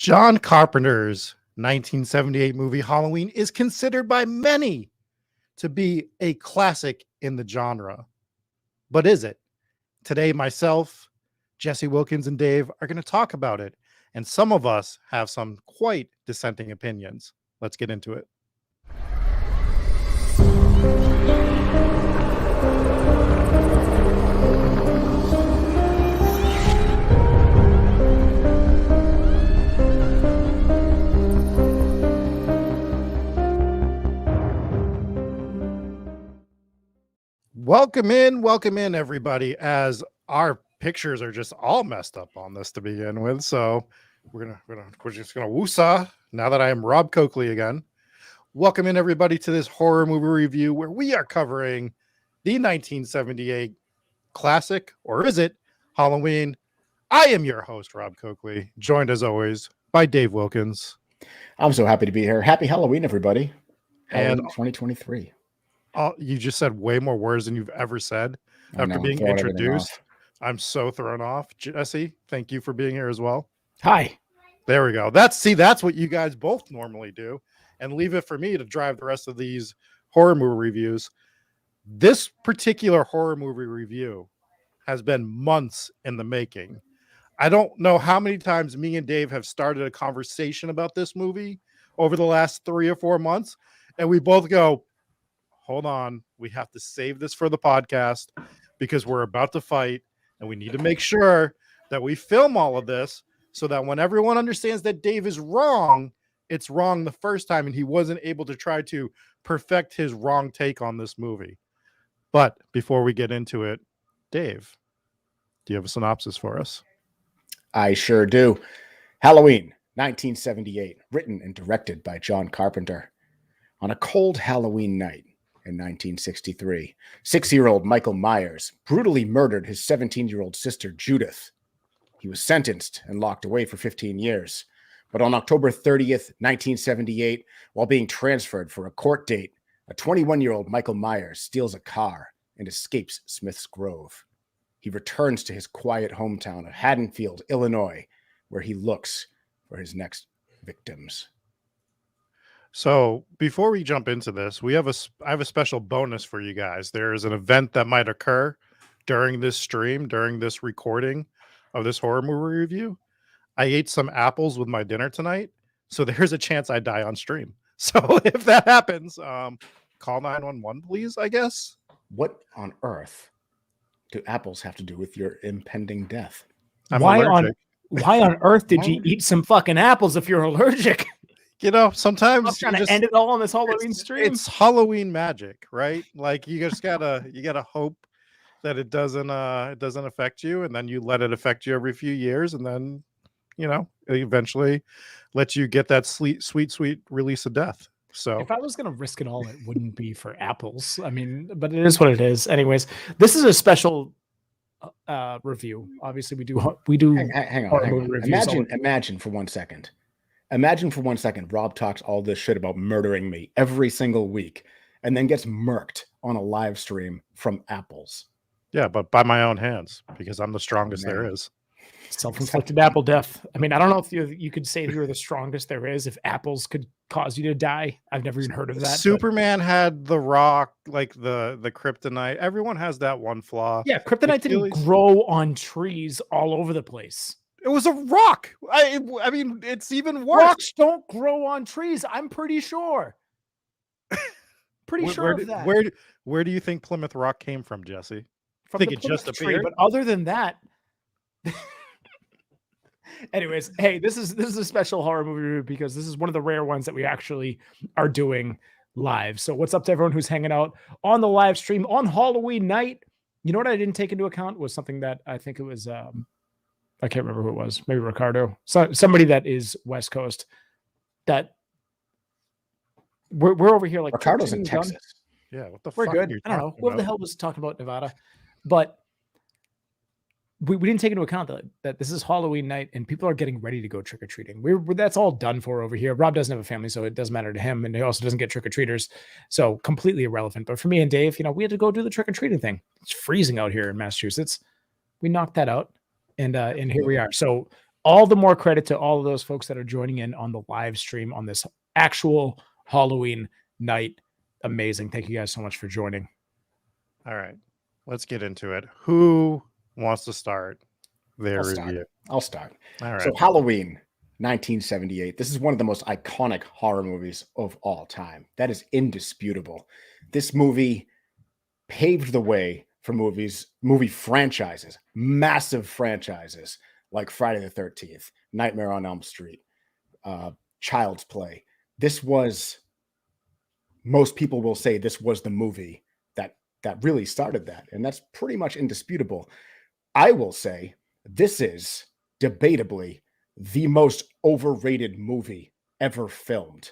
John Carpenter's 1978 movie Halloween is considered by many to be a classic in the genre. But is it? Today, myself, Jesse Wilkins, and Dave are going to talk about it. And some of us have some quite dissenting opinions. Let's get into it. Welcome in, everybody, as our pictures are just all messed up on this to begin with. So we're just gonna woosah now that I am Rob Coakley again. Welcome in, everybody, to this horror movie review where we are covering the 1978 classic, or is it, Halloween. I am your host, Rob Coakley, joined as always by Dave Wilkins. I'm so happy to be here. Happy Halloween, everybody. Halloween And 2023. You just said way more words than you've ever said after being introduced. I'm so thrown off. Jesse, thank you for being here as well. Hi. There we go. That's what you guys both normally do, and leave it for me to drive the rest of these horror movie reviews. This particular horror movie review has been months in the making. I don't know how many times me and Dave have started a conversation about this movie over the last 3 or 4 months, and we both go, hold on, we have to save this for the podcast because we're about to fight, and we need to make sure that we film all of this so that when everyone understands that Dave is wrong, it's wrong the first time, and he wasn't able to try to perfect his wrong take on this movie. But before we get into it, Dave, do you have a synopsis for us? I sure do. Halloween, 1978, written and directed by John Carpenter. On a cold Halloween night in 1963, 6-year-old Michael Myers brutally murdered his 17-year-old sister, Judith. He was sentenced and locked away for 15 years. But on October 30th, 1978, while being transferred for a court date, a 21-year-old Michael Myers steals a car and escapes Smith's Grove. He returns to his quiet hometown of Haddonfield, Illinois, where he looks for his next victims. So before we jump into this, I have a special bonus for you guys. There is an event that might occur during this stream, during this recording of this horror movie review. I ate some apples with my dinner tonight, so there's a chance I die on stream. So if that happens, call 911, please, I guess. What on earth do apples have to do with your impending death? Why on earth did you eat some fucking apples if you're allergic? You know, sometimes I'm trying to end it all on this Halloween stream. It's Halloween magic, right? Like you just gotta hope that it doesn't affect you, and then you let it affect you every few years, and then it eventually let you get that sweet release of death. So if I was gonna risk it all, it wouldn't be for apples. I mean, but it is what it is. Anyways, this is a special review. Obviously, we do. Hang on. Imagine for 1 second. Imagine for 1 second, Rob talks all this shit about murdering me every single week and then gets murked on a live stream from apples. Yeah, but by my own hands, because I'm the strongest there is. Self-inflicted apple death. I mean, I don't know if you could say you're the strongest there is if apples could cause you to die. I've never even heard of that. Superman had the rock, like the kryptonite. Everyone has that one flaw. Yeah, kryptonite didn't grow on trees all over the place. It was a rock. I mean, it's even worse. Rocks don't grow on trees. I'm pretty sure. Sure of that. Where do you think Plymouth Rock came from, Jesse? From the Plymouth tree, but other than that. Anyways, hey, this is a special horror movie review because this is one of the rare ones that we actually are doing live. So what's up to everyone who's hanging out on the live stream on Halloween night? You know what I didn't take into account was something that I think it was I can't remember who it was. Maybe Ricardo. Somebody that is West Coast. That we're over here like Ricardo's in Texas. Yeah, what the we're fuck? Good. I don't know. Whoever the hell was talking about Nevada, but we didn't take into account that this is Halloween night and people are getting ready to go trick or treating. That's all done for over here. Rob doesn't have a family, so it doesn't matter to him, and he also doesn't get trick or treaters, so completely irrelevant. But for me and Dave, we had to go do the trick or treating thing. It's freezing out here in Massachusetts. We knocked that out. And here we are. So all the more credit to all of those folks that are joining in on the live stream on this actual Halloween night. Amazing. Thank you guys so much for joining. All right, let's get into it. Who wants to start their review? I'll start. All right. So Halloween, 1978. This is one of the most iconic horror movies of all time. That is indisputable. This movie paved the way for movie franchises, massive franchises like Friday the 13th, Nightmare on Elm Street, Child's Play. This was, most people will say this was the movie that really started that. And that's pretty much indisputable. I will say this is debatably the most overrated movie ever filmed.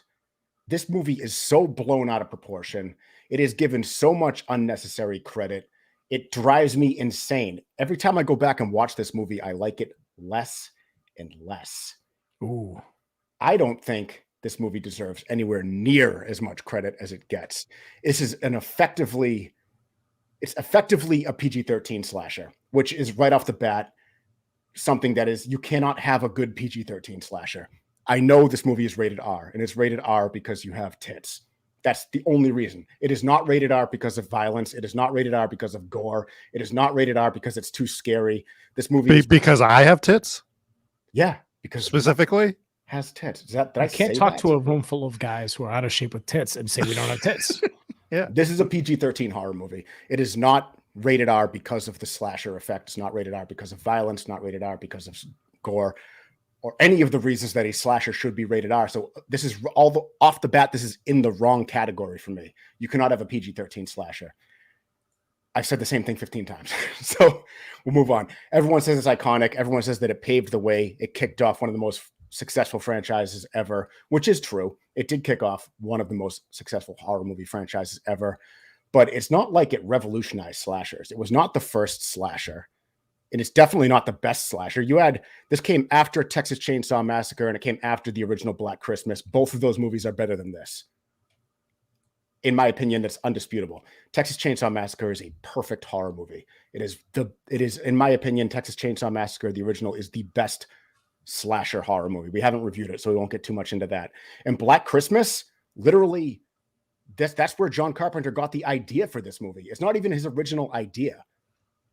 This movie is so blown out of proportion. It is given so much unnecessary credit. It drives me insane. Every time I go back and watch this movie, I like it less and less. Ooh. I don't think this movie deserves anywhere near as much credit as it gets. This is it's effectively a PG-13 slasher, which is right off the bat something that is, you cannot have a good PG-13 slasher. I know this movie is rated R, and it's rated R because you have tits. That's the only reason. It is not rated R because of violence. It is not rated R because of gore. It is not rated R because it's too scary. This movie because I have tits? Yeah, because specifically has tits. I can't talk to a room full of guys who are out of shape with tits and say we don't have tits. Yeah. This is a PG-13 horror movie. It is not rated R because of the slasher effect. It's not rated R because of violence, not rated R because of gore, or any of the reasons that a slasher should be rated R. So this is off the bat, this is in the wrong category for me. You cannot have a PG-13 slasher. I've said the same thing 15 times. So we'll move on. Everyone says it's iconic. Everyone says that it paved the way. It kicked off one of the most successful franchises ever, which is true. It did kick off one of the most successful horror movie franchises ever, but it's not like it revolutionized slashers. It was not the first slasher, and it's definitely not the best slasher. This came after Texas Chainsaw Massacre, and it came after the original Black Christmas. Both of those movies are better than this. In my opinion, that's undisputable. Texas Chainsaw Massacre is a perfect horror movie. It is, in my opinion, Texas Chainsaw Massacre, the original, is the best slasher horror movie. We haven't reviewed it, so we won't get too much into that. And Black Christmas, literally, that's where John Carpenter got the idea for this movie. It's not even his original idea.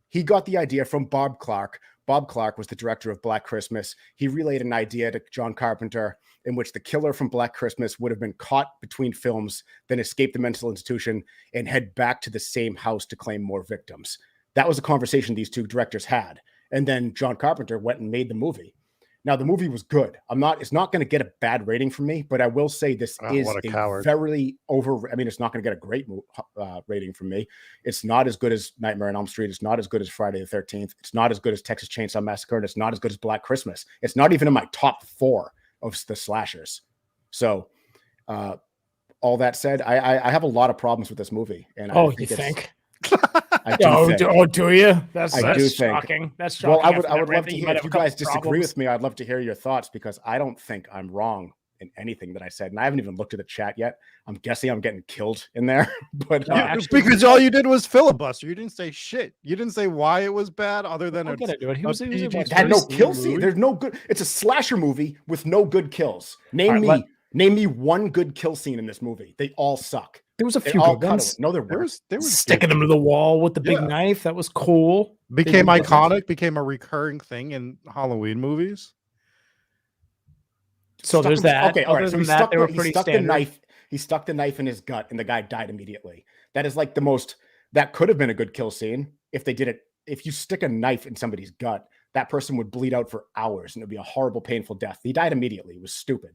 He got the idea from Bob Clark. Bob Clark was the director of Black Christmas. He relayed an idea to John Carpenter in which the killer from Black Christmas would have been caught between films, then escape the mental institution and head back to the same house to claim more victims. That was a conversation these two directors had. And then John Carpenter went and made the movie. Now, the movie was good. It's not going to get a bad rating from me, but I will say this is a very it's not going to get a great rating from me. It's not as good as Nightmare on Elm Street. It's not as good as Friday the 13th. It's not as good as Texas Chainsaw Massacre. And it's not as good as Black Christmas. It's not even in my top 4 of the slashers. So, all that said, I have a lot of problems with this movie. And you think? Do you? That's shocking. That's shocking. Well, I would love to hear, if you guys disagree with me, I'd love to hear your thoughts, because I don't think I'm wrong in anything that I said. And I haven't even looked at the chat yet. I'm guessing I'm getting killed in there. But because all you did was filibuster. You didn't say shit. You didn't say why it was bad, other than it had no kill scene. There's no good. It's a slasher movie with no good kills. Name me one good kill scene in this movie. They all suck. There was a few good ones. No, there was sticking them to the wall with the big knife. That was cool. Became iconic. Became a recurring thing in Halloween movies. So there's that. Okay, all right. So He stuck the knife in his gut, and the guy died immediately. That is like the most. That could have been a good kill scene if they did it. If you stick a knife in somebody's gut, that person would bleed out for hours, and it'd be a horrible, painful death. He died immediately. It was stupid,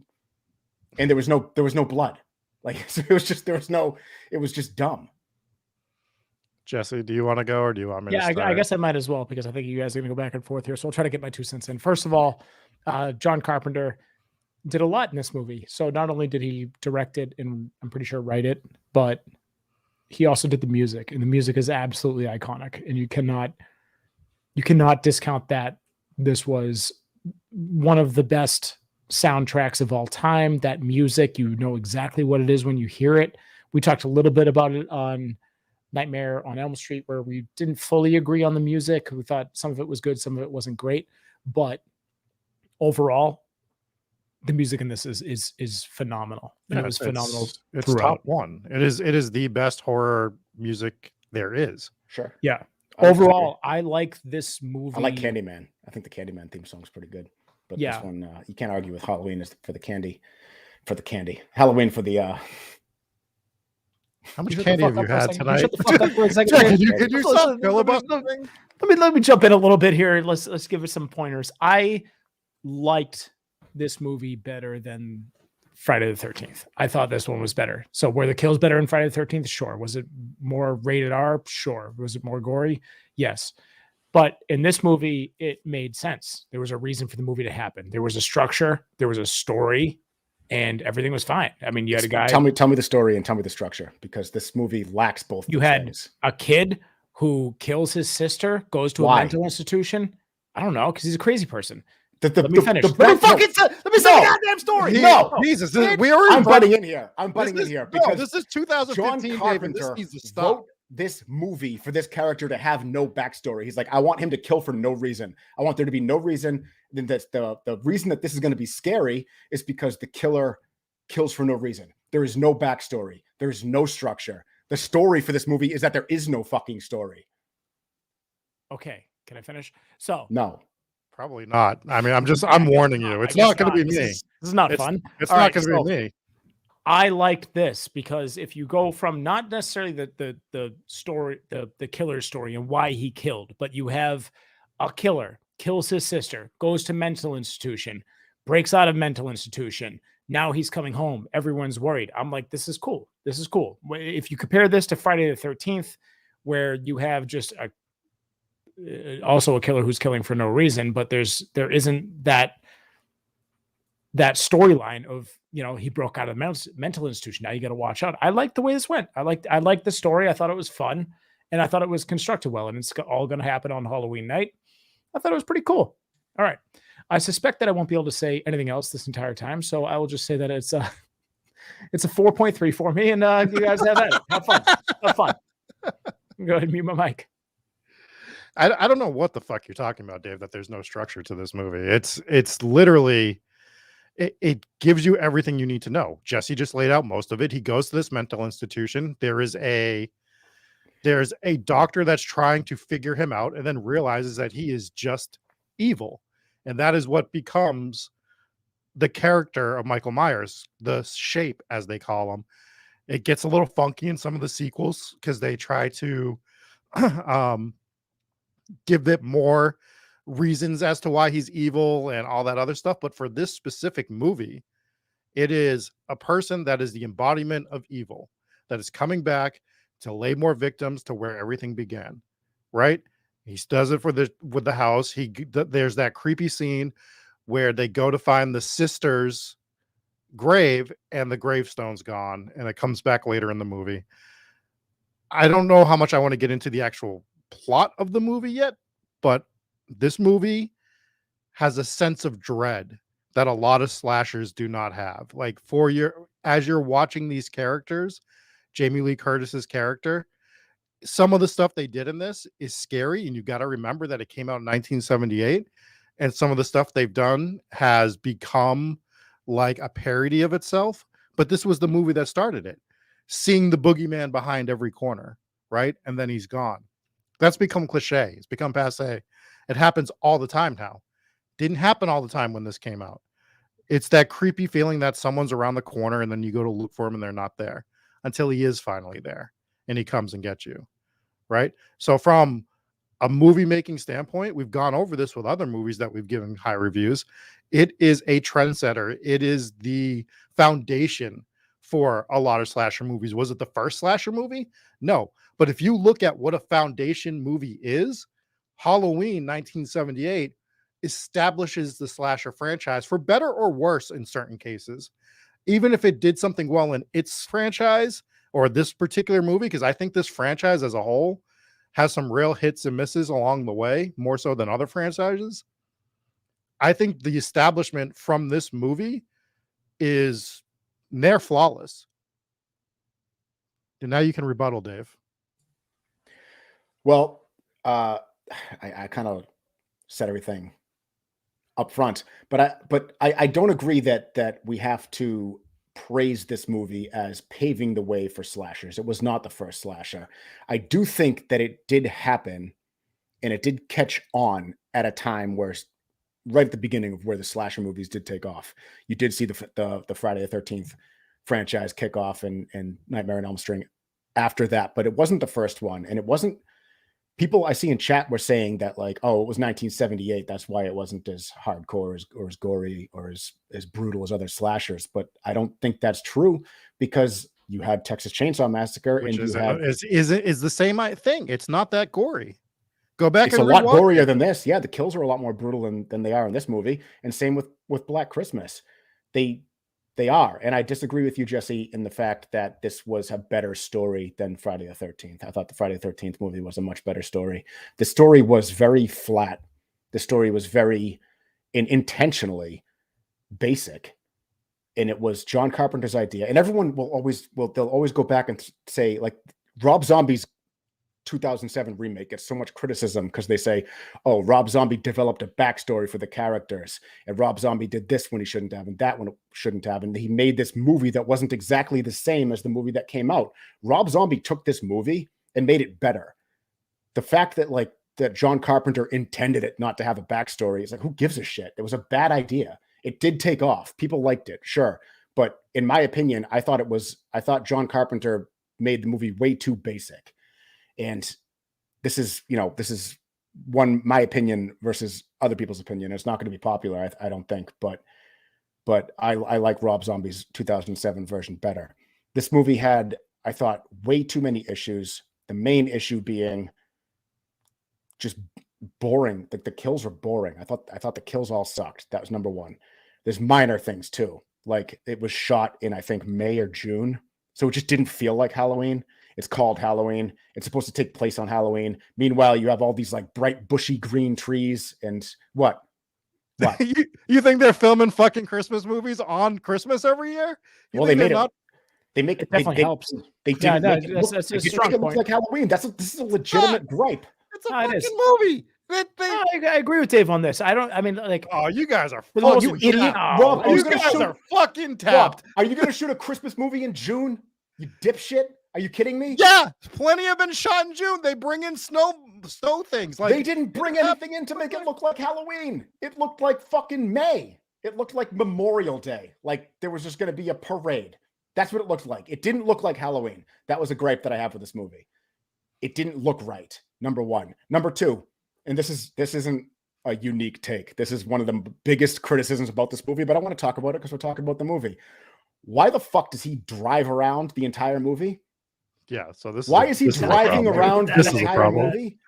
and there was no blood. Like, so it was just dumb. Jesse, do you want to go, or do you want me to start? I guess I might as well, because I think you guys are going to go back and forth here. So I'll try to get my 2 cents in. First of all, John Carpenter did a lot in this movie. So not only did he direct it and I'm pretty sure write it, but he also did the music, and the music is absolutely iconic. And you cannot discount that. This was one of the best soundtracks of all time. That music, you know exactly what it is when you hear it. We talked a little bit about it on Nightmare on Elm Street, where we didn't fully agree on the music. We thought some of it was good, some of it wasn't great, but overall, the music in this is phenomenal. And it was phenomenal It's throughout. top one. It is the best horror music there is. Sure. Yeah. I would Overall, I like this movie. I like Candyman. I think the Candyman theme song is pretty good. But Yeah. this one, you can't argue with Halloween is for the candy. Halloween for the How much Shut the candy fuck have you up for a had second. tonight? Shut the fuck up for a second. Jack, Dave. can you stop filibustering? Let me jump in a little bit here. Let's give it some pointers. I liked this movie better than Friday the 13th. I thought this one was better. So were the kills better in Friday the 13th? Sure. Was it more rated R? Sure. Was it more gory? Yes. But in this movie, it made sense. There was a reason for the movie to happen. There was a structure, there was a story, and everything was fine. I mean, you had a guy. Tell me the story and tell me the structure, because this movie lacks both. You those had things. a kid who kills his sister, goes to Why? a mental institution. I don't know, because he's a crazy person. Let me finish. Let me say the goddamn story. No, Jesus, we already. I'm butting in here. Because this is 2015. John David. Carpenter This needs to stop. wrote this movie for this character to have no backstory. He's like, I want him to kill for no reason. I want there to be no reason. Then that's the reason that this is going to be scary is because the killer kills for no reason. There is no backstory. There is no structure. The story for this movie is that there is no fucking story. Okay, can I finish? So No. Probably not. I mean, I'm warning you. It's not going to be me. This is not fun. It's All not right, going to so be me. I liked this because if you go from not necessarily the story, the killer's story and why he killed, but you have a killer kills his sister, goes to mental institution, breaks out of mental institution. Now he's coming home. Everyone's worried. I'm like, this is cool. This is cool. If you compare this to Friday the 13th, where you have just also a killer who's killing for no reason, but there isn't that storyline of, he broke out of the mental institution. Now you got to watch out. I like the way this went. I liked the story. I thought it was fun, and I thought it was constructed well, and it's all going to happen on Halloween night. I thought it was pretty cool. All right. I suspect that I won't be able to say anything else this entire time, so I will just say that it's a 4.3 for me, and you guys have that. Have fun. Have fun. Go ahead and mute my mic. I don't know what the fuck you're talking about, Dave, that there's no structure to this movie. It's literally, it gives you everything you need to know. Jesse just laid out most of it. He goes to this mental institution. There's a doctor that's trying to figure him out and then realizes that he is just evil. And that is what becomes the character of Michael Myers, the shape, as they call him. It gets a little funky in some of the sequels because they try to give it more reasons as to why he's evil and all that other stuff. But for this specific movie, it is a person that is the embodiment of evil that is coming back to lay more victims to where everything began, right? He does it with the house. There's that creepy scene where they go to find the sister's grave and the gravestone's gone, and it comes back later in the movie. I don't know how much I want to get into the actual plot of the movie yet, but this movie has a sense of dread that a lot of slashers do not have. Like as you're watching these characters, Jamie Lee Curtis's character, some of the stuff they did in this is scary, and you got to remember that it came out in 1978, and some of the stuff they've done has become like a parody of itself. But this was the movie that started it. Seeing the boogeyman behind every corner, right? And then he's gone. That's become cliche. It's become passé. It happens all the time now. Didn't happen all the time when this came out. It's that creepy feeling that someone's around the corner and then you go to look for him and they're not there until he is finally there and he comes and gets you, right? So from a movie making standpoint, we've gone over this with other movies that we've given high reviews. It is a trendsetter. It is the foundation for a lot of slasher movies. Was it the first slasher movie? No. But if you look at what a foundation movie is, Halloween 1978 establishes the slasher franchise for better or worse in certain cases. Even if it did something well in its franchise or this particular movie, because I think this franchise as a whole has some real hits and misses along the way, more so than other franchises. I think the establishment from this movie is near flawless. And now you can rebuttal, Dave. Well, I kind of said everything up front. But I don't agree that we have to praise this movie as paving the way for slashers. It was not the first slasher. I do think that it did happen, and it did catch on at a time where, right at the beginning of where the slasher movies did take off. You did see the Friday the 13th franchise kick off and Nightmare on Elm Street after that, but it wasn't the first one, and it wasn't. People I see in chat were saying that, like, oh, it was 1978. That's why it wasn't as hardcore or as gory or as brutal as other slashers. But I don't think that's true, because you had Texas Chainsaw Massacre, Which and is the same thing. It's not that gory. Go back. It's a lot gorier than this. Yeah, the kills are a lot more brutal than they are in this movie. And same with Black Christmas. They are. And I disagree with you, Jesse, in the fact that this was a better story than Friday the 13th. I thought the Friday the 13th movie was a much better story. The story was very flat. The story was very intentionally basic. And it was John Carpenter's idea. And everyone they'll always go back and say, like, Rob Zombie's 2007 remake gets so much criticism because they say, oh, Rob Zombie developed a backstory for the characters, and Rob Zombie did this when he shouldn't have, and that one shouldn't have, and he made this movie that wasn't exactly the same as the movie that came out. Rob Zombie took this movie and made it better. The fact that John Carpenter intended it not to have a backstory is like, who gives a shit? It was a bad idea. It did take off. People liked it, sure, but in my opinion, I thought John Carpenter made the movie way too basic. And this is my opinion versus other people's opinion. It's not going to be popular, I don't think, but I like Rob Zombie's 2007 version better. This movie had, I thought, way too many issues. The main issue being just boring. Like, the kills were boring. I thought the kills all sucked. That was number one. There's minor things too. Like, it was shot in, I think, May or June. So it just didn't feel like Halloween. It's called Halloween. It's supposed to take place on Halloween. Meanwhile, you have all these like bright, bushy green trees and what? you think they're filming fucking Christmas movies on Christmas every year? Well, they made it. They make it definitely helps. They didn't make it look like Halloween. This is a legitimate gripe. It's a fucking movie. I agree with Dave on this. Oh, you guys are you idiot. Rob, you guys are fucking tapped. Rob, are you going to shoot a Christmas movie in June? You dipshit. Are you kidding me? Yeah, plenty have been shot in June. They bring in snow things. Like, they didn't bring anything in to make it look like Halloween. It looked like fucking May. It looked like Memorial Day. Like, there was just going to be a parade. That's what it looked like. It didn't look like Halloween. That was a gripe that I have with this movie. It didn't look right. Number one. Number two, and this isn't a unique take. This is one of the biggest criticisms about this movie, but I want to talk about it because we're talking about the movie. Why the fuck does he drive around the entire movie? Yeah, so why is he driving around the entire movie?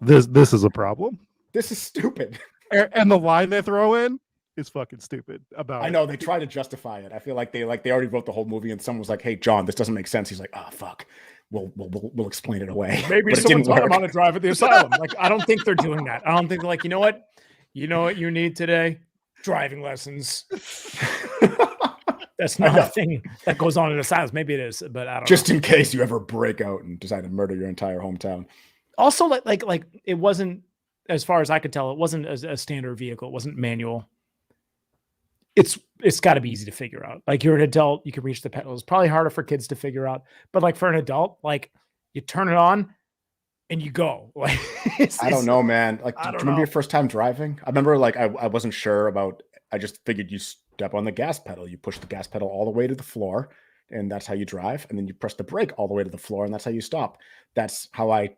This is a problem. This is stupid. And the line they throw in is fucking stupid about I know they try to justify it. I feel like they already wrote the whole movie and someone was like, "Hey John, this doesn't make sense." He's like, "Oh fuck. We'll explain it away." Maybe someone taught him how to drive at the asylum. Like, I don't think they're doing that. I don't think they're like, you know what you need today? Driving lessons. That's not a thing that goes on in asylums. Maybe it is, but I don't know. Just in case you ever break out and decide to murder your entire hometown. Also, like it wasn't, as far as I could tell, it wasn't a standard vehicle. It wasn't manual. It's got to be easy to figure out. Like, you're an adult, you can reach the pedals. It's probably harder for kids to figure out, but like for an adult, like, you turn it on and you go. Like, I don't know, man. Like, do you remember your first time driving? I remember, like, I wasn't sure about. I just figured you step on the gas pedal, you push the gas pedal all the way to the floor, and that's how you drive. And then you press the brake all the way to the floor, and that's how you stop. That's how I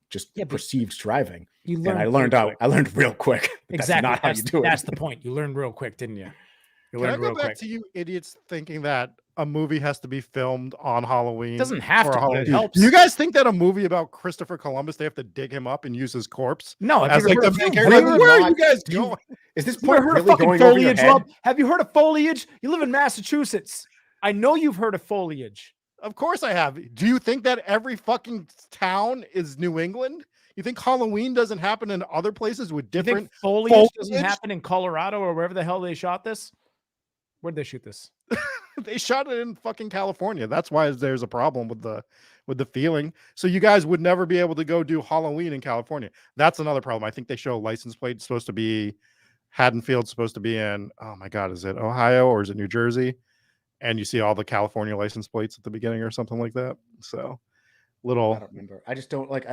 just perceived driving. And I learned real quick. Exactly. That's not how you do it. That's the point. You learned real quick, didn't you? Can I go back to you idiots thinking that a movie has to be filmed on Halloween? It doesn't have to, but it helps. Do you guys think that a movie about Christopher Columbus, they have to dig him up and use his corpse? No. As like the main character? Where are you guys going? Is this point really going over your head? Rob? Have you heard of foliage? You live in Massachusetts. I know you've heard of foliage. Of course I have. Do you think that every fucking town is New England? You think Halloween doesn't happen in other places with different foliage doesn't happen in Colorado or wherever the hell they shot this? Where'd they shoot this? They shot it in fucking California. That's why there's a problem with the feeling. So you guys would never be able to go do Halloween in California. That's another problem. I think they show a license plate. It's supposed to be Haddonfield's supposed to be in, oh my God, is it Ohio or is it New Jersey? And you see all the California license plates at the beginning or something like that. So I little, don't remember. I just don't like.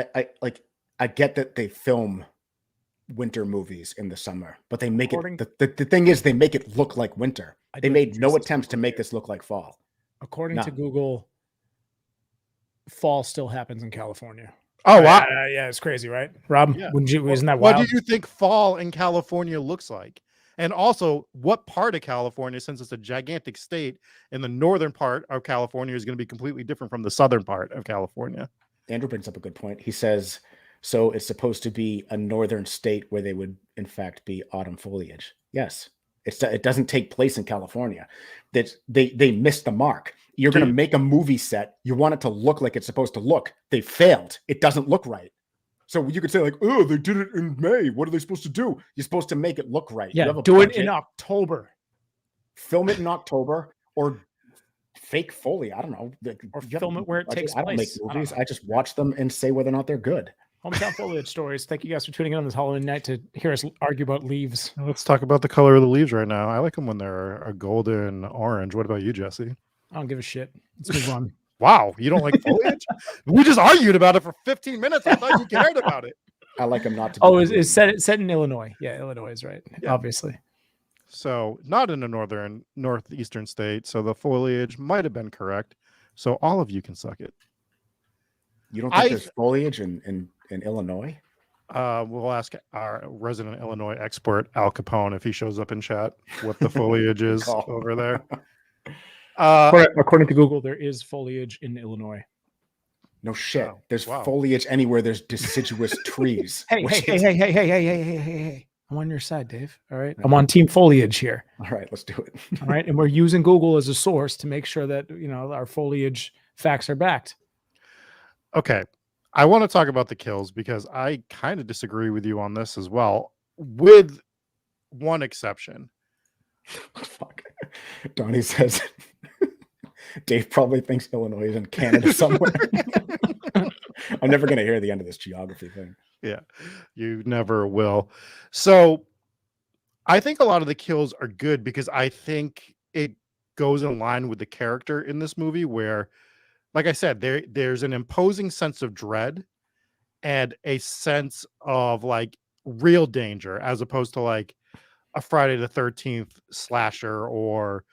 I get that they film winter movies in the summer, but they make According- it. The thing is, they make it look like winter. I They do made no exist as attempts to well. make this look like fall. According to None. Google, fall still happens in California. oh wow. Yeah, it's crazy, right, Rob? Yeah. Wouldn't you? Isn't that What wild? do you think fall in California looks like? And also, what part of California, since it's a gigantic state, in the northern part of California is going to be completely different from the southern part of California? Andrew brings up a good point. He says, so it's supposed to be a northern state where they would, in fact, be autumn foliage. Yes. It doesn't take place in California. That they missed the mark. You're going to make a movie set. You want it to look like it's supposed to look. They failed. It doesn't look right. So you could say like, oh, they did it in May. What are they supposed to do? You're supposed to make it look right. Yeah, You have a do it budget. in October. Film it in October or fake Foley. I don't know. Or film it where it takes I don't make place. I don't movies. know. I just watch them and say whether or not they're good. Hometown Foliage Stories. Thank you guys for tuning in on this Halloween night to hear us argue about leaves. Let's talk about the color of the leaves right now. I like them when they're a golden orange. What about you, Jesse? I don't give a shit. Let's move on. Wow, you don't like foliage? We just argued about it for 15 minutes. I thought you cared about it. I like them not to. Oh, it's set in Illinois. Yeah, Illinois is right. Yeah. Obviously. So not in a northeastern state. So the foliage might have been correct. So all of you can suck it. You don't think there's foliage in Illinois? We'll ask our resident Illinois expert, Al Capone, if he shows up in chat, what the foliage is Call. over there. According to Google, there is foliage in Illinois. No shit. Wow. There's Wow. foliage anywhere. There's deciduous trees. Hey, which hey, is- hey, hey, hey, hey, hey, hey, hey, hey. I'm on your side, Dave. All right. I'm on team foliage here. All right, let's do it. All right. And we're using Google as a source to make sure that, our foliage facts are backed. Okay. I want to talk about the kills because I kind of disagree with you on this as well, with one exception. Fuck. Donnie says Dave probably thinks Illinois is in Canada somewhere. I'm never going to hear the end of this geography thing. Yeah, you never will. So I think a lot of the kills are good because I think it goes in line with the character in this movie where, like I said, there's an imposing sense of dread and a sense of like real danger as opposed to like a Friday the 13th slasher or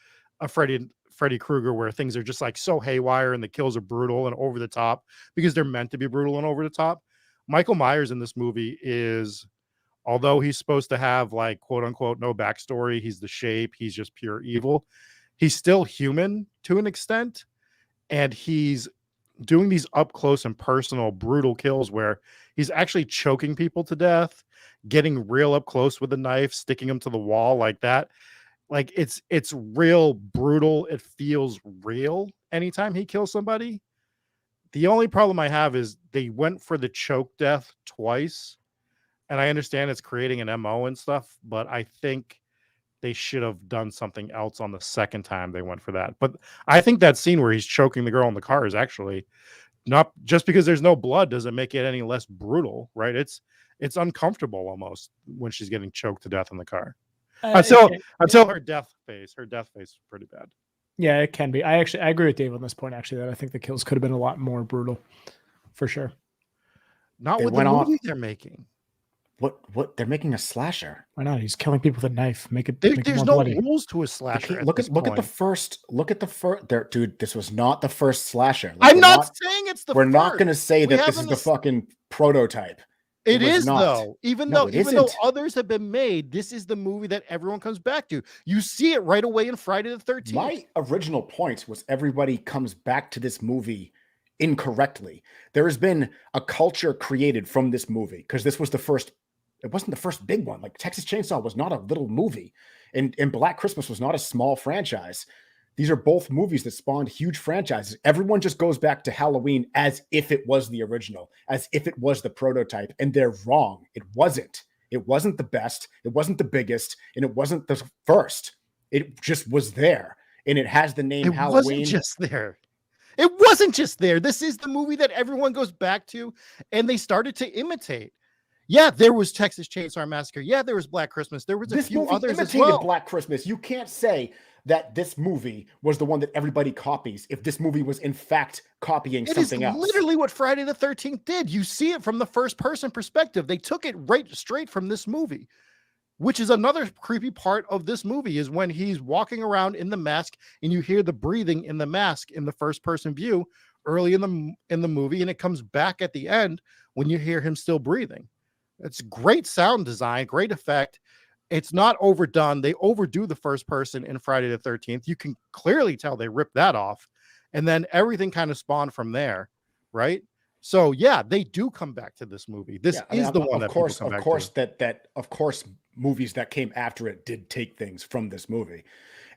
a Freddy Krueger where things are just like so haywire and the kills are brutal and over the top because they're meant to be brutal and over the top. Michael Myers in this movie is, although he's supposed to have like quote unquote no backstory, he's the shape, he's just pure evil. He's still human to an extent, and he's doing these up close and personal brutal kills where he's actually choking people to death, getting real up close with a knife, sticking them to the wall like that. Like it's real brutal. It feels real anytime he kills somebody. The only problem I have is they went for the choke death twice. And I understand it's creating an MO and stuff, but I think they should have done something else on the second time they went for that. But I think that scene where he's choking the girl in the car is actually not just because there's no blood doesn't make it any less brutal, right? It's uncomfortable almost when she's getting choked to death in the car. Until her death phase. Her death phase is pretty bad. Yeah, it can be. I agree with Dave on this point, actually, that I think the kills could have been a lot more brutal, for sure. Not They with the went off- movie they're making. What? They're making a slasher. Why not? He's killing people with a knife. Make it There's more no bloody. rules to a You slasher. can't- Look at the first. Look at the first. Dude, this was not the first slasher. Like, I'm we're not saying it's the We're first. not going to say We that this is haven't the es- fucking prototype. It was is not. though. Even No, though it even though isn't. others have been made, this is the movie that everyone comes back to. You see it right away in Friday the 13th. My original point was everybody comes back to this movie incorrectly. There has been a culture created from this movie because this was the first. It wasn't the first big one. Like Texas Chainsaw was not a little movie, and Black Christmas was not a small franchise. These are both movies that spawned huge franchises. Everyone just goes back to Halloween as if it was the original, as if it was the prototype, and they're wrong. It wasn't. It wasn't the best. It wasn't the biggest, and it wasn't the first. It just was there, and it has the name It Halloween. wasn't just there. It wasn't just there. This is the movie that everyone goes back to, and they started to imitate. Yeah, there was Texas Chainsaw Massacre. Yeah, there was Black Christmas. There was a This few movie others as imitated well. Black Christmas. You can't say that this movie was the one that everybody copies if this movie was in fact copying something else. It is literally what Friday the 13th did. You see it from the first person perspective. They took it right straight from this movie, which is another creepy part of this movie, is when he's walking around in the mask and you hear the breathing in the mask in the first person view early in the movie, and it comes back at the end when you hear him still breathing. It's great sound design, great effect. It's not overdone. They overdo the first person in Friday the 13th. You can clearly tell they ripped that off. And then everything kind of spawned from there, right? So yeah, they do come back to this movie. This is the one that people come back to. Of course, movies that came after it did take things from this movie.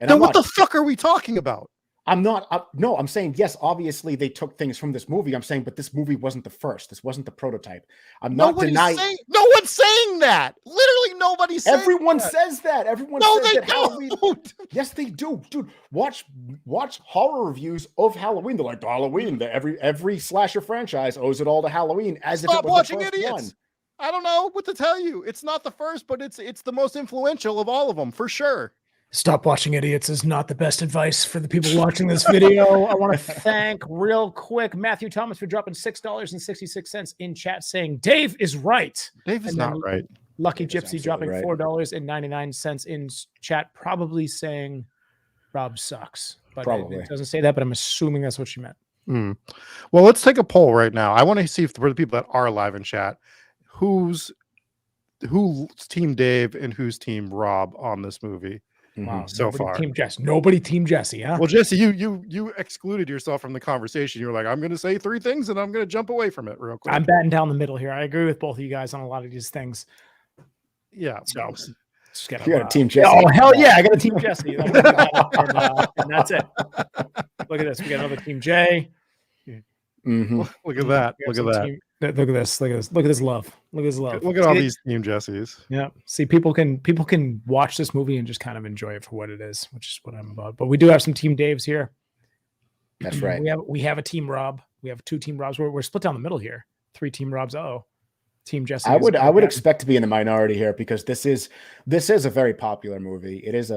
And then what the fuck are we talking about? I'm saying, yes, obviously they took things from this movie. I'm saying, but this movie wasn't the first. This wasn't the prototype. I'm not denying. No one's saying that. Literally nobody's saying Everyone that. says that. Everyone No, says they that don't. Halloween. Yes, they do. Dude, watch horror reviews of Halloween. They're like, Halloween, every slasher franchise owes it all to Halloween as if it was the first one. I don't know what to tell you. It's not the first, but it's the most influential of all of them, for sure. Stop watching idiots is not the best advice for the people watching this video. I want to thank real quick Matthew Thomas for dropping $6.66 in chat saying Dave is right. Dave is not right. Lucky Dave Gypsy dropping right. $4.99 in chat, probably saying Rob sucks. But Probably. it doesn't say that, but I'm assuming that's what she meant. Well, let's take a poll right now. I want to see if for the people that are live in chat, who's team Dave and who's team Rob on this movie. Wow, so far. Nobody team Jesse, huh? Well, Jesse, you excluded yourself from the conversation. You were like, I'm going to say 3 things and I'm going to jump away from it real quick. I'm batting down the middle here. I agree with both of you guys on a lot of these things. Yeah. So you got a team Jesse. Oh, hell yeah. I got a team Jesse. And that's it. Look at this. We got another team J. Look at that. Look at that. Look at this. Look at this. Look at this love. Look at this love. Look at all these team Jessies. Yeah. See, people can watch this movie and just kind of enjoy it for what it is, which is what I'm about. But we do have some team Daves here. That's right. We have a team Rob. We have 2 team Robs. We're split down the middle here. 3 team Robs. Team Jesse. I would expect to be in the minority here because this is a very popular movie. It's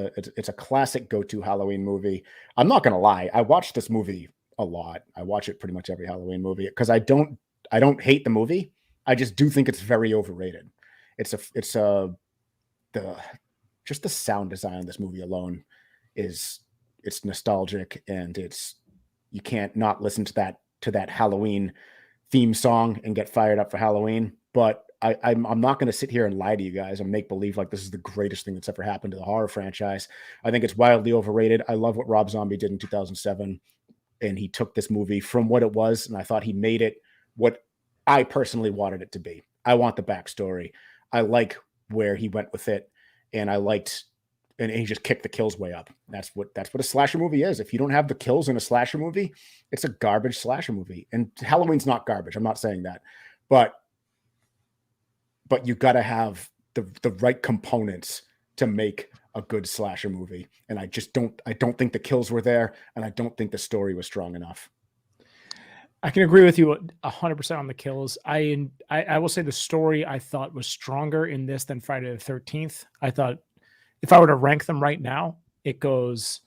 a classic go-to Halloween movie. I'm not gonna lie. I watched this movie a lot. I watch it pretty much every Halloween movie because I don't hate the movie. I just do think it's very overrated. Just the sound design of this movie alone it's nostalgic, and you can't not listen to that Halloween theme song and get fired up for Halloween. But I'm not going to sit here and lie to you guys and make believe like this is the greatest thing that's ever happened to the horror franchise. I think it's wildly overrated. I love what Rob Zombie did in 2007. And he took this movie from what it was, and I thought he made it what I personally wanted it to be. I want the backstory. I like where he went with it, and and he just kicked the kills way up. That's what a slasher movie is. If you don't have the kills in a slasher movie, it's a garbage slasher movie. And Halloween's not garbage. I'm not saying that, but you got to have the right components to make a good slasher movie. And I don't think the kills were there, and I don't think the story was strong enough. I can agree with you 100% on the kills. I will say the story I thought was stronger in this than Friday the 13th. I thought if I were to rank them right now, it goes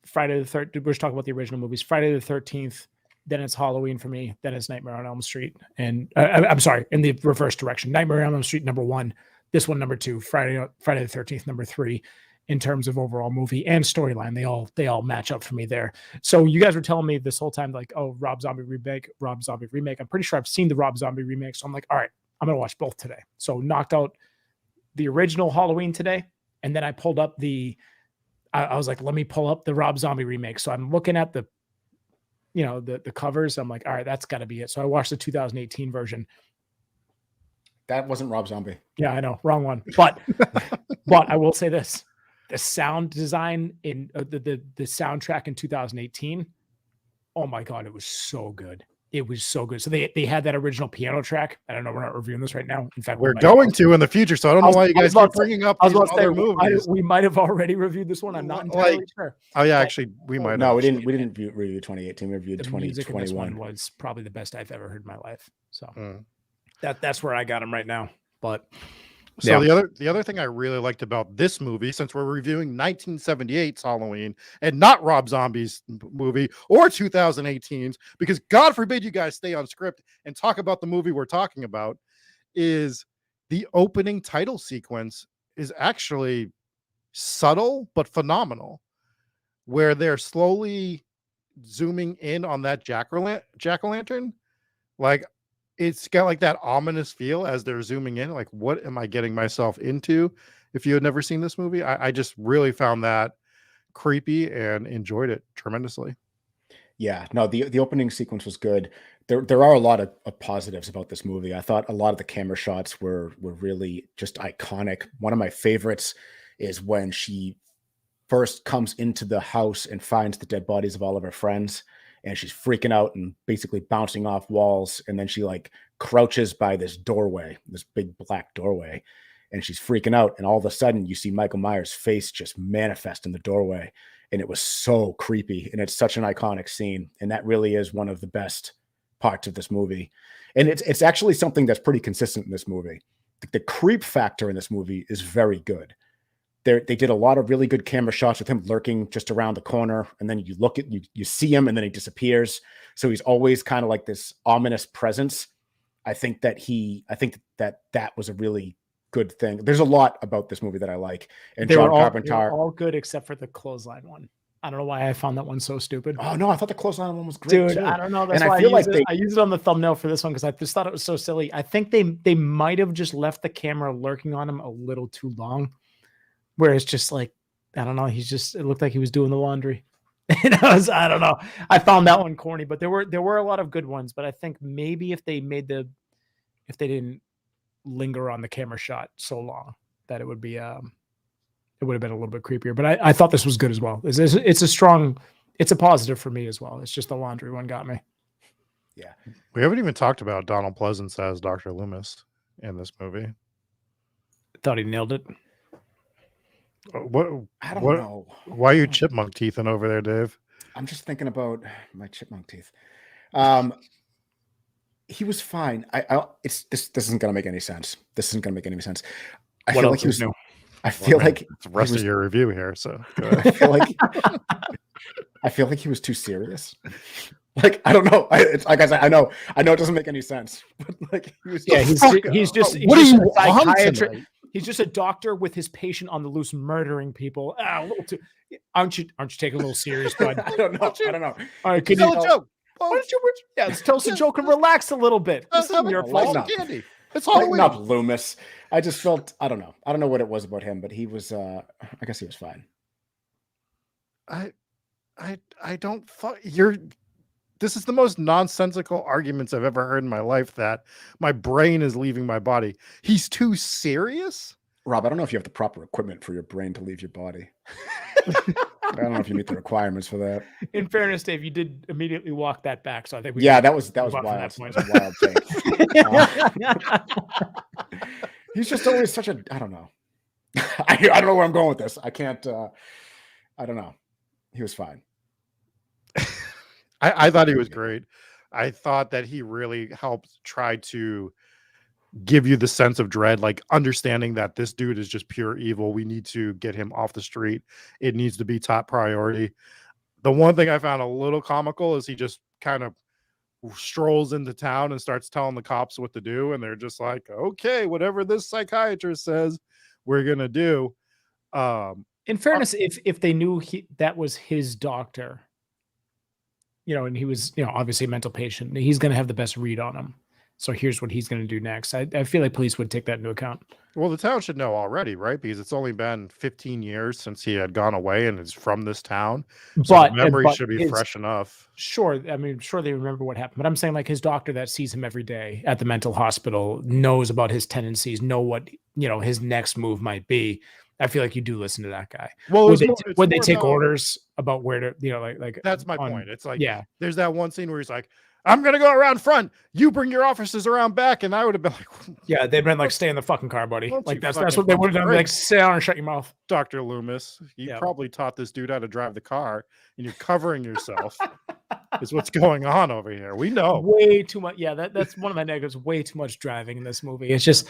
Friday the 13th. We're just talking about the original movies. Friday the 13th, then it's Halloween for me, then it's Nightmare on Elm Street. And I'm sorry, in the reverse direction. Nightmare on Elm Street, number 1. This one, number 2. Friday the 13th, number 3. In terms of overall movie and storyline, they all match up for me there. So you guys were telling me this whole time, like, oh, Rob Zombie remake. I'm pretty sure I've seen the Rob Zombie remake. So I'm like, all right, I'm going to watch both today. So knocked out the original Halloween today. And then I pulled up I was like, let me pull up the Rob Zombie remake. So I'm looking at the covers. I'm like, all right, that's got to be it. So I watched the 2018 version. That wasn't Rob Zombie. Yeah, I know. Wrong one. But I will say this. The sound design in the soundtrack in 2018, oh my God, it was so good. It was so good. So they had that original piano track. I don't know. We're not reviewing this right now. In fact, we're going to in the future. So I don't know why you guys keep bringing up these other movies. We might have already reviewed this one. I'm not entirely sure. Oh yeah, actually, we might. No, we didn't review 2018. We reviewed 2021. This one was probably the best I've ever heard in my life. So. That's where I got him right now. But So the other thing I really liked about this movie, since we're reviewing 1978's Halloween and not Rob Zombie's movie or 2018's, because God forbid you guys stay on script and talk about the movie we're talking about, is the opening title sequence is actually subtle but phenomenal, where they're slowly zooming in on that jack-o'-lantern. Like, it's got like that ominous feel as they're zooming in. Like, what am I getting myself into? If you had never seen this movie, I just really found that creepy and enjoyed it tremendously. Yeah, no, the opening sequence was good. There are a lot of positives about this movie. I thought a lot of the camera shots were really just iconic. One of my favorites is when she first comes into the house and finds the dead bodies of all of her friends, and she's freaking out and basically bouncing off walls, and then she like crouches by this doorway, this big black doorway, and she's freaking out, and all of a sudden you see Michael Myers' face just manifest in the doorway, and it was so creepy, and it's such an iconic scene, and that really is one of the best parts of this movie. And it's actually something that's pretty consistent in this movie. The creep factor in this movie is very good. They did a lot of really good camera shots with him lurking just around the corner, and then you look at you see him, and then he disappears. So he's always kind of like this ominous presence. I think that was a really good thing. There's a lot about this movie that I like, and they John were Carpenter. all good except for the clothesline one. I don't know why I found that one so stupid. Oh no, I thought the clothesline one was great, dude. too. I don't know. That's and why I feel I used it on the thumbnail for this one because I just thought it was so silly. I think they might have just left the camera lurking on him a little too long. Where it's just like, I don't know, it looked like he was doing the laundry. I don't know. I found that one corny, but there were a lot of good ones. But I think maybe if they didn't linger on the camera shot so long, that it would have been a little bit creepier. But I thought this was good as well. It's a positive for me as well. It's just the laundry one got me. Yeah. We haven't even talked about Donald Pleasance as Dr. Loomis in this movie. Thought he nailed it. What? I don't know. Why are you chipmunk teething over there, Dave? I'm just thinking about my chipmunk teeth. He was fine. This isn't gonna make any sense. I feel like he was new. I feel like it's the rest of your review here. So I feel like he was too serious. Like, I don't know. It's like I said, I know it doesn't make any sense. But like, he's just a psychiatrist. He's just a doctor with his patient on the loose, murdering people. A little too. Aren't you taking a little serious, bud? I don't know. All right, tell a joke. Let's tell us a joke and relax a little bit. This isn't your fault. Candy. It's Halloween. Not Loomis. I just felt, I don't know what it was about him, but he was. I guess he was fine. I don't. This is the most nonsensical arguments I've ever heard in my life, that my brain is leaving my body. He's too serious? Rob, I don't know if you have the proper equipment for your brain to leave your body. I don't know if you meet the requirements for that. In fairness, Dave, you did immediately walk that back. So I think that was wild. That was a wild take. He's just always such a, I don't know. I don't know where I'm going with this. I can't, I don't know. He was fine. I thought he was great. I thought that he really helped try to give you the sense of dread, like understanding that this dude is just pure evil. We need to get him off the street. It needs to be top priority. The one thing I found a little comical is he just kind of strolls into town and starts telling the cops what to do. And they're just like, okay, whatever this psychiatrist says, we're going to do. In fairness, if they knew that was his doctor, and he was, obviously a mental patient, he's going to have the best read on him. So here's what he's going to do next. I feel like police would take that into account. Well, the town should know already, right? Because it's only been 15 years since he had gone away and is from this town. So but the memory should be fresh enough. Sure. I mean, sure they remember what happened, but I'm saying like his doctor that sees him every day at the mental hospital knows about his tendencies, know what, his next move might be. I feel like you do listen to that guy. Well, would they take orders about where to, like that's my point. It's like, yeah, there's that one scene where he's like, I'm going to go around front. You bring your officers around back. And I would have been like, yeah, they'd been like, stay in the fucking car, buddy. Like that's what they would have done. Like, sit down and shut your mouth. Dr. Loomis, you probably taught this dude how to drive the car and you're covering yourself. is what's going on over here. We know. Way too much. Yeah, that's one of my negatives. Way too much driving in this movie. It's just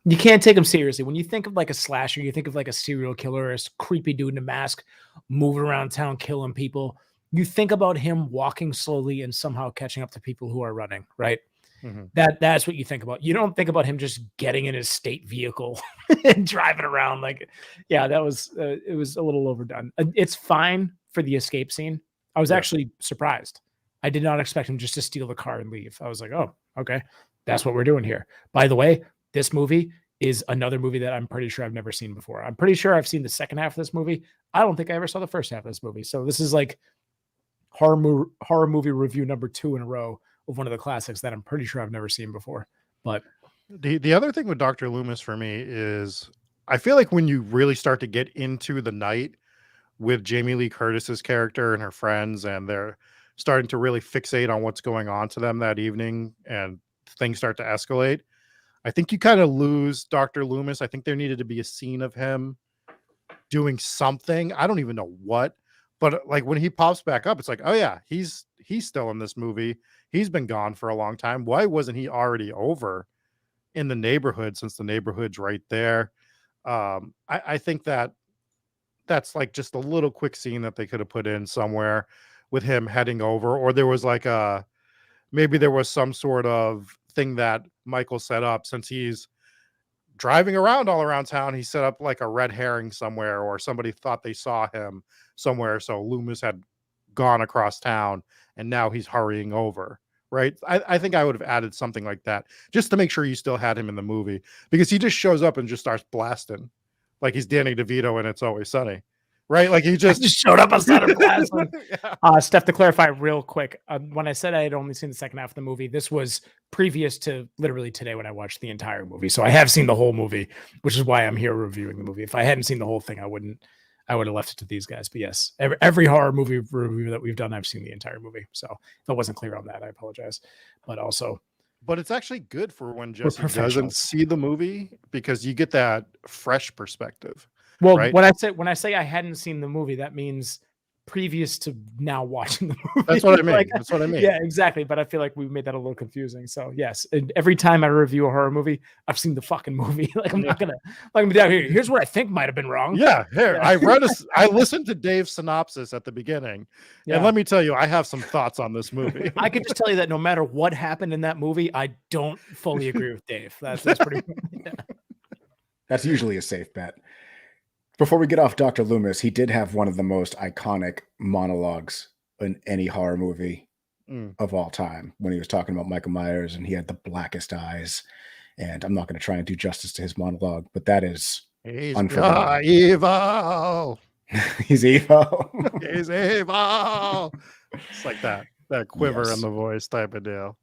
you can't take him seriously. When you think of like a slasher, you think of like a serial killer, a creepy dude in a mask moving around town killing people. You think about him walking slowly and somehow catching up to people who are running, right? Mhm. That's what you think about. You don't think about him just getting in his state vehicle and driving around. Like, yeah, that was it was a little overdone. It's fine for the escape scene. I was Yeah. actually surprised. I did not expect him just to steal the car and leave. I was like, oh, okay, that's what we're doing here. By the way, this movie is another movie that I'm pretty sure I've never seen before. I'm pretty sure I've seen the second half of this movie. I don't think I ever saw the first half of this movie. So this is like horror movie review number 2 in a row of one of the classics that I'm pretty sure I've never seen before. But The other thing with Dr. Loomis for me is I feel like when you really start to get into the night with Jamie Lee Curtis's character and her friends, and they're starting to really fixate on what's going on to them that evening, and things start to escalate, I think you kind of lose Dr. Loomis. I think there needed to be a scene of him doing something. I don't even know what, but like when he pops back up, it's like, oh yeah, he's still in this movie. He's been gone for a long time. Why wasn't he already over in the neighborhood, since the neighborhood's right there? I think that's like just a little quick scene that they could have put in somewhere with him heading over, or there was like maybe there was some sort of thing that Michael set up, since he's driving around all around town. He set up like a red herring somewhere, or somebody thought they saw him somewhere. So Loomis had gone across town and now he's hurrying over. Right. I think I would have added something like that just to make sure you still had him in the movie, because he just shows up and just starts blasting like he's Danny DeVito and It's Always Sunny. Right. Like he just showed up outside of blasting. Yeah. Steph, to clarify real quick, when I said I had only seen the second half of the movie, this was previous to literally today when I watched the entire movie. So I have seen the whole movie, which is why I'm here reviewing the movie. If I hadn't seen the whole thing, I would have left it to these guys. But yes, every horror movie review that we've done, I've seen the entire movie. So if I wasn't clear on that, I apologize. But also, But it's actually good for when Jesse doesn't professionals. see the movie, because you get that fresh perspective. well, Right. when I say I hadn't seen the movie, that means previous to now watching the movie. That's what I mean. Like, That's what I mean. yeah, exactly. But I feel like we made that a little confusing. So yes, and every time I review a horror movie, I've seen the fucking movie. Like I'm not gonna be down here. Here's what I think might have been wrong. Yeah, here Yeah. I listened to Dave's synopsis at the beginning, Yeah. and let me tell you, I have some thoughts on this movie. I could just tell you that no matter what happened in that movie, I don't fully agree with Dave. That's pretty. Yeah. That's usually a safe bet. Before we get off Dr. Loomis, he did have one of the most iconic monologues in any horror movie Mm. of all time, when he was talking about Michael Myers and he had the blackest eyes. And I'm not going to try and do justice to his monologue, but that is He's unforgettable. evil. He's evil. He's evil. It's like that quiver Yes. in the voice type of deal.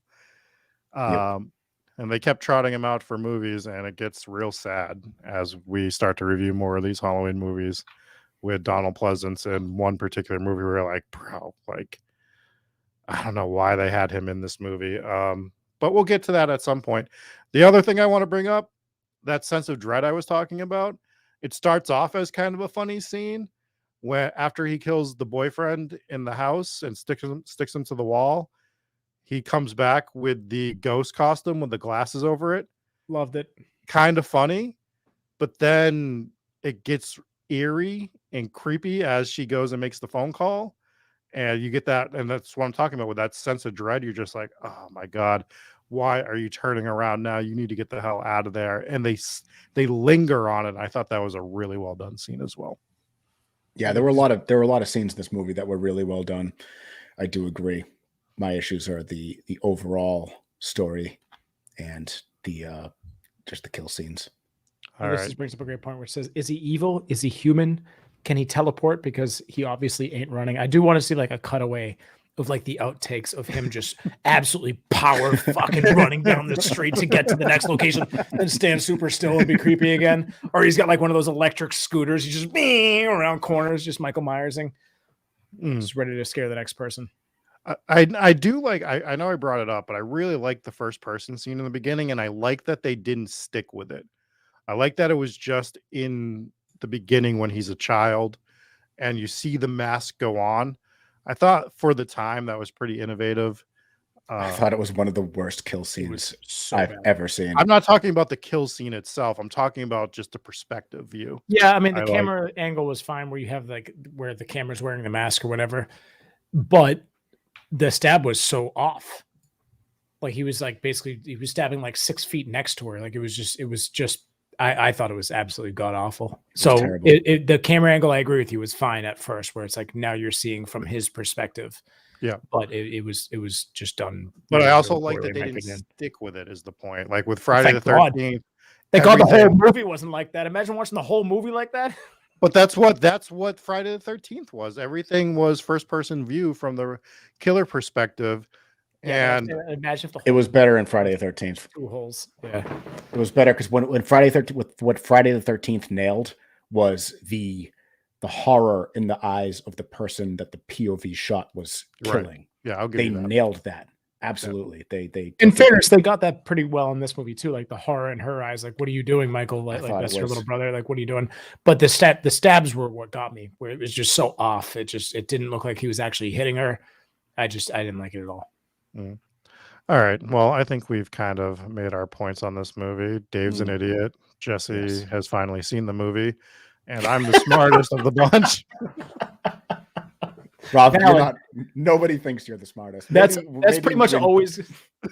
Yep. And they kept trotting him out for movies, and it gets real sad as we start to review more of these Halloween movies with Donald Pleasance in one particular movie. We're like, bro, like, I don't know why they had him in this movie. But we'll get to that at some point. The other thing I want to bring up, that sense of dread I was talking about, it starts off as kind of a funny scene where after he kills the boyfriend in the house and sticks him to the wall, he comes back with the ghost costume with the glasses over it. Loved it. Kind of funny, but then it gets eerie and creepy as she goes and makes the phone call. And you get that, and that's what I'm talking about with that sense of dread. You're just like, oh my God, why are you turning around now? You need to get the hell out of there. And they linger on it. I thought that was a really well done scene as well. Yeah, there were a lot of scenes in this movie that were really well done. I do agree. My issues are the overall story and the just the kill scenes. All This right. just brings up a great point where it says, is he evil? Is he human? Can he teleport? Because he obviously ain't running. I do want to see like a cutaway of like the outtakes of him just absolutely power fucking running down the street to get to the next location and stand super still and be creepy again. Or he's got like one of those electric scooters. He's just around corners, just Michael Myersing, just ready to scare the next person. I do like, I know I brought it up, but I really like the first person scene in the beginning, and I like that they didn't stick with it. I like that it was just in the beginning when he's a child and you see the mask go on. I thought for the time that was pretty innovative. I thought it was one of the worst kill scenes so I've bad. ever seen. I'm not talking about the kill scene itself. I'm talking about just the perspective view. Yeah, I mean the I camera angle was fine where you have like where the camera's wearing the mask or whatever, but the stab was so off. Like he was like basically he was stabbing like 6 feet next to her. Like it was just I thought it was absolutely god awful. So terrible. The camera angle, I agree with you, was fine at first, where it's like now you're seeing from his perspective. Yeah, but it was just done. But I also really like poorly, that they in my didn't opinion. stick with it. Is the point? Like with Friday the Thank God. 13th. Thank God the whole everything- movie wasn't like that. Imagine watching the whole movie like that. But that's what Friday the 13th was. Everything was first person view from the killer perspective. And imagine if the It whole was better in Friday the 13th. 2 holes. Yeah. It was better because when Friday 13th, what Friday the 13th nailed was the horror in the eyes of the person that the POV shot was Right. killing. yeah, I'll give They you that. nailed that. Absolutely. They In fairness, they got that pretty well in this movie too. Like the horror in her eyes, like, what are you doing, Michael? Like thought that's it your was- little brother. Like, what are you doing? But the stabs were what got me, where it was just so off. It didn't look like he was actually hitting her. I didn't like it at all. All right. Well, I think we've kind of made our points on this movie. Dave's an Mm. idiot. Jesse Yes. has finally seen the movie, and I'm the smartest of the bunch. Rob, you're Valid. not. Nobody thinks you're the smartest. That's Maybe pretty much in- always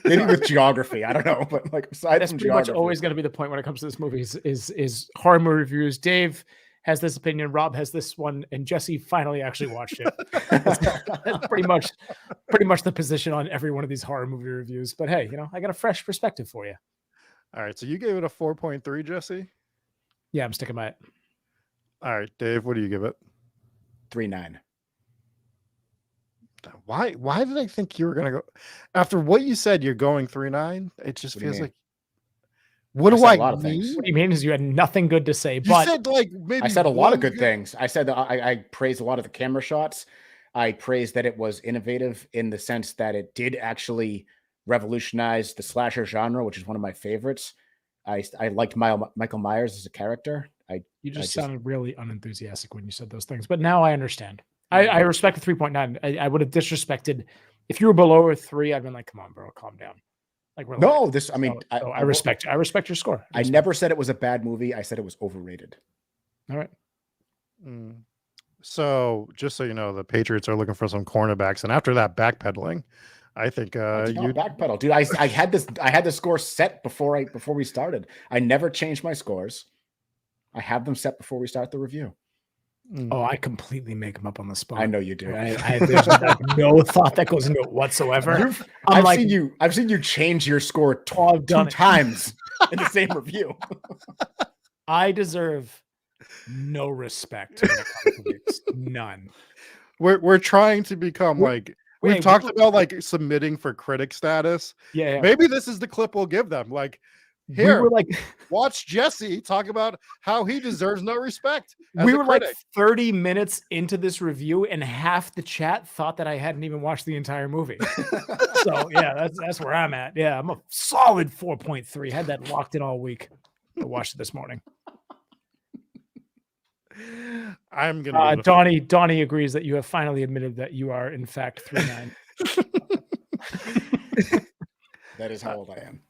maybe with geography. I don't know, but like aside that's from pretty much geography, always going to be the point when it comes to this movie is horror movie reviews. Dave has this opinion, Rob has this one, and Jesse finally actually watched it. That's pretty much the position on every one of these horror movie reviews. But hey, I got a fresh perspective for you. All right. So you gave it a 4.3, Jesse. Yeah, I'm sticking by it. All right, Dave. What do you give it? 3.9. Why did I think you were gonna go after what you said? You're going 3.9. It just What do you feels mean? like. What I do said I a lot of things. mean? What you mean is you had nothing good to say, You but said like maybe I said a lot of one good things. I said that I praised a lot of the camera shots. I praised that it was innovative in the sense that it did actually revolutionize the slasher genre, which is one of my favorites. I liked Michael Myers as a character. you just just- sounded really unenthusiastic when you said those things. But now I understand. I respect the 3.9. I would have disrespected if you were below a 3. I'd been like, come on, bro, calm down. Like relax. No, this. I mean, So I respect your score. I never said it was a bad movie. I said it was overrated. All right. Mm. So just so you know, the Patriots are looking for some cornerbacks, and after that backpedaling, I think I did you not backpedal, dude. I had the score set before we started. I never changed my scores. I have them set before we start the review. Oh, I completely make them up on the spot. I know you do. There's like no thought that goes into it whatsoever. I'm like, I've seen you change your score I've done two it. times in the same review. I deserve no respect when it comes to this. None. we're trying to become like we've Wait, talked about like submitting for critic status. Yeah. Maybe this is the clip we'll give them. Like, We here, were like watch Jesse talk about how he deserves no respect. As we a were like critic. 30 minutes into this review, and half the chat thought that I hadn't even watched the entire movie. So yeah, that's where I'm at. Yeah, I'm a solid 4.3. Had that locked in all week. I watched it this morning. I'm gonna. give it a- Donnie agrees that you have finally admitted that you are in fact 3.9. That is how old I am.